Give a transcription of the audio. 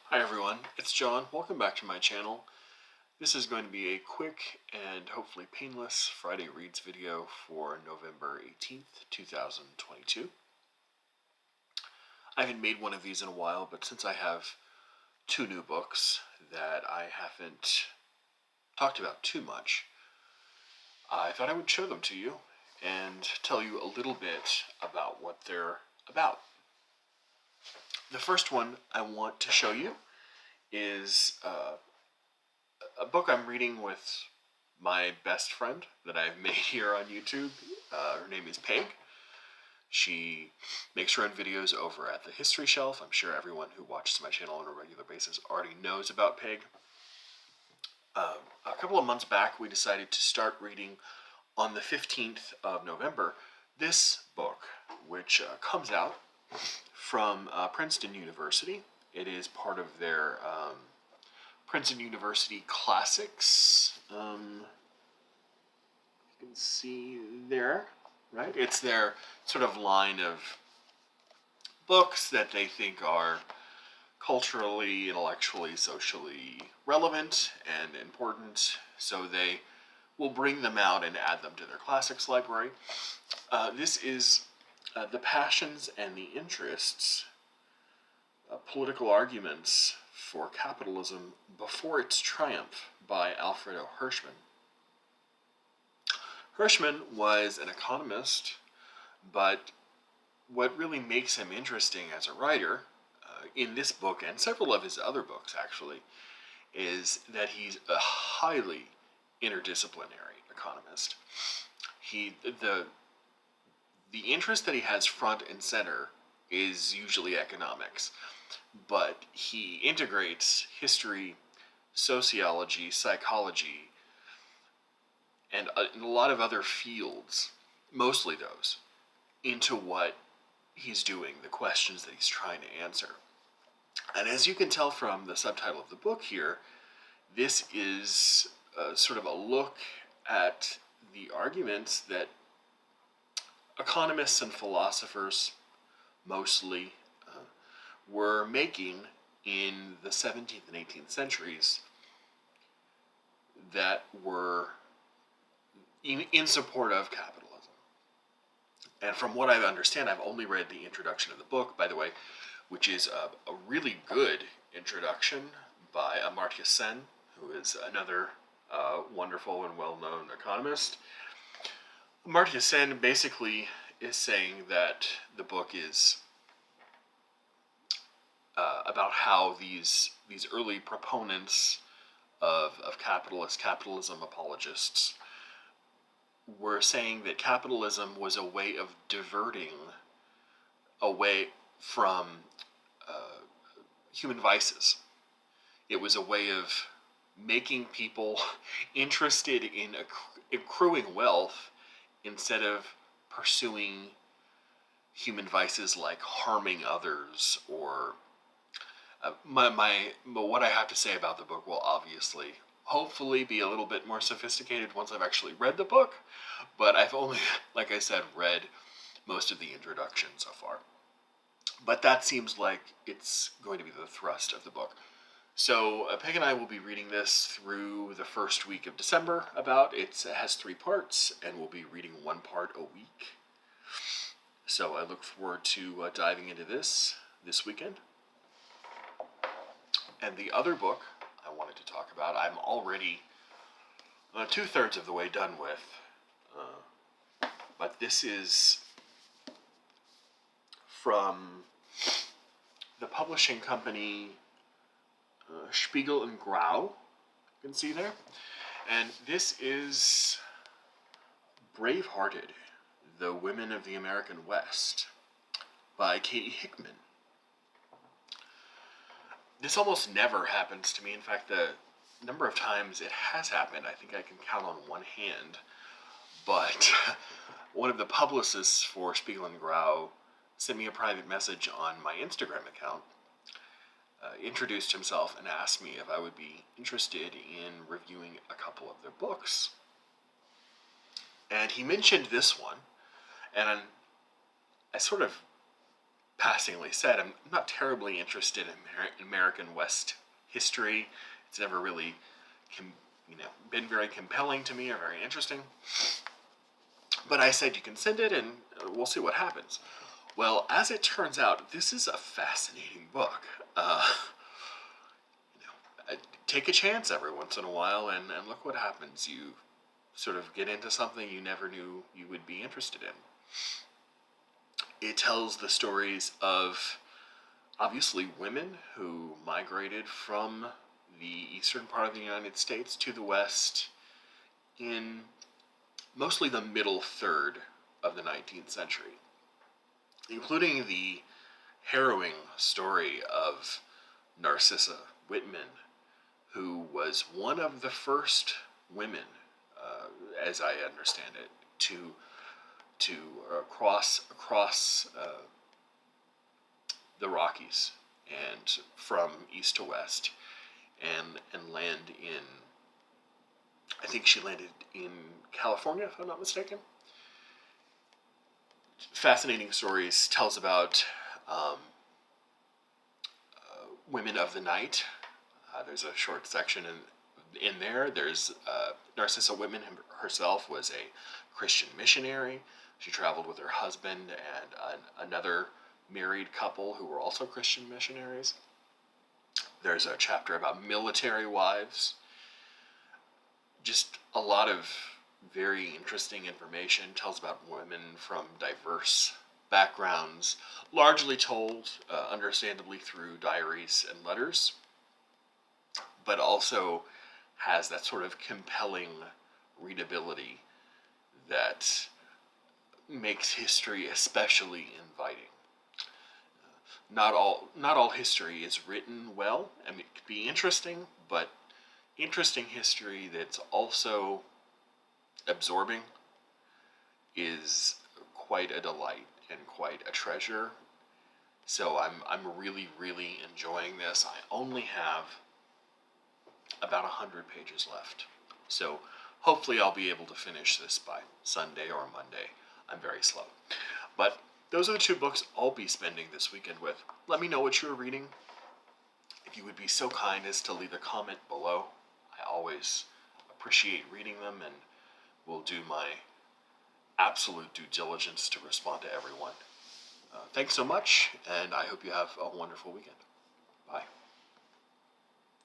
Hi everyone, it's John. Welcome back to my channel. This is going to be a quick and hopefully painless Friday Reads video for November 18th, 2022. I haven't made one of these in a while, but since I have two new books that I haven't talked about too much, I thought I would show them to you and tell you a little bit about what they're about. The first one I want to show you is a book I'm reading with my best friend that I've made here on YouTube. Her name is Peg. She makes her own videos over at the History Shelf. I'm sure everyone who watches my channel on a regular basis already knows about Peg. A couple of months back, we decided to start reading on the 15th of November this book, which comes out from Princeton University. It is part of their Princeton University Classics. You can see there, right? It's their sort of line of books that they think are culturally, intellectually, socially relevant and important, so they will bring them out and add them to their classics library. This is The Passions and the Interests, Political Arguments for Capitalism Before Its Triumph by Alfredo Hirschman. Hirschman was an economist, but what really makes him interesting as a writer, in this book and several of his other books actually, is that he's a highly interdisciplinary economist. The interest that he has front and center is usually economics, but he integrates history, sociology, psychology, and a lot of other fields, mostly those, into what he's doing, the questions that he's trying to answer. And as you can tell from the subtitle of the book here, this is sort of a look at the arguments that economists and philosophers mostly were making in the 17th and 18th centuries that were in support of capitalism. And from what I understand, I've only read the introduction of the book, by the way, which is a really good introduction by Amartya Sen, who is another wonderful and well-known economist. Amartya Sen basically is saying that the book is about how these early proponents of capitalism apologists were saying that capitalism was a way of diverting away from human vices. It was a way of making people interested in accruing wealth instead of pursuing human vices like harming others or what I have to say about the book will obviously hopefully be a little bit more sophisticated once I've actually read the book, but I've only, like I said, read most of the introduction so far. But that seems like it's going to be the thrust of the book. So Peg and I will be reading this through the first week of December it has 3 parts, and we'll be reading 1 part a week. So I look forward to diving into this weekend. And the other book I wanted to talk about, I'm already 2/3 of the way done with. But this is from the publishing company Spiegel and Grau. You can see there. And this is Bravehearted, The Women of the American West by Katie Hickman. This almost never happens to me. In fact, the number of times it has happened, I think I can count on one hand. But one of the publicists for Spiegel and Grau sent me a private message on my Instagram account, introduced himself, and asked me if I would be interested in reviewing a couple of their books. And he mentioned this one, and I sort of passingly said, I'm not terribly interested in American West history. It's never really, been very compelling to me or very interesting. But I said you can send it, and we'll see what happens. Well, as it turns out, this is a fascinating book. Take a chance every once in a while, and look what happens. You sort of get into something you never knew you would be interested in. It tells the stories of, obviously, women who migrated from the eastern part of the United States to the West in mostly the middle third of the 19th century, including the harrowing story of Narcissa Whitman, who was one of the first women, as I understand it, to cross the Rockies and from east to west, and land in. I think she landed in California, if I'm not mistaken. Fascinating stories. Tells about women of the night. There's a short section in there. There's Narcissa Whitman herself was a Christian missionary. She traveled with her husband and another married couple who were also Christian missionaries. There's a chapter about military wives. Just a lot of very interesting information. Tells about women from diverse backgrounds, largely told, understandably, through diaries and letters, but also has that sort of compelling readability that makes history especially inviting. Not all history is written well. I mean, it could be interesting, but interesting history that's also absorbing is quite a delight and quite a treasure. So I'm really, really enjoying this. I only have about 100 pages left. So hopefully I'll be able to finish this by Sunday or Monday. I'm very slow. But those are the two books I'll be spending this weekend with. Let me know what you're reading. If you would be so kind as to leave a comment below. I always appreciate reading them, and will do my absolute due diligence to respond to everyone. Thanks so much, and I hope you have a wonderful weekend. Bye.